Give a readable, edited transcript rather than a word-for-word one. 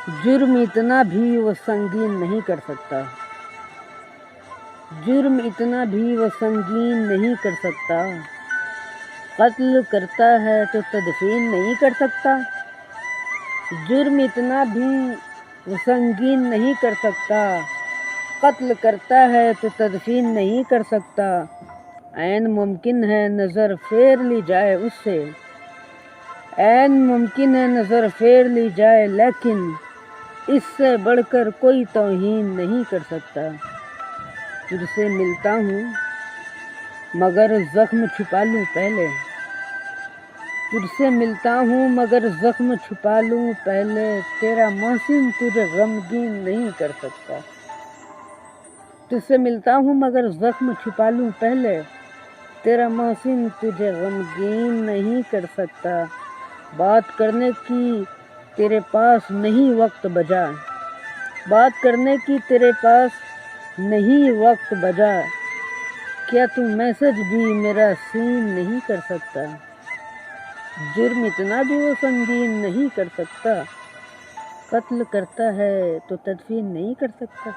جرم اتنا بھی وہ سنگین نہیں کر سکتا، جرم اتنا بھی وہ سنگین نہیں کر سکتا، قتل کرتا ہے تو تدفین نہیں کر سکتا، جرم اتنا بھی وہ سنگین نہیں کر سکتا، قتل کرتا ہے تو تدفین نہیں کر سکتا، عین ممکن ہے نظر پھیر لی جائے اس سے، عین ممکن ہے نظر پھیر لی جائے لیکن اس سے بڑھ کر کوئی توہین نہیں کر سکتا، تجھ سے ملتا ہوں مگر زخم چھپا لوں پہلے، تجھ سے ملتا ہوں مگر زخم چھپا لوں پہلے، تیرا محسن تجھے غمگین نہیں کر سکتا، تجھ سے ملتا ہوں مگر زخم چھپا لوں پہلے، تیرا محسن تجھے غمگین نہیں کر سکتا، بات کرنے کی تیرے پاس نہیں وقت بجا، بات کرنے کی تیرے پاس نہیں وقت بجا، کیا تو میسج بھی میرا سین نہیں کر سکتا، جرم اتنا بھی وہ سنگین نہیں کر سکتا، قتل کرتا ہے تو تدفین نہیں کر سکتا۔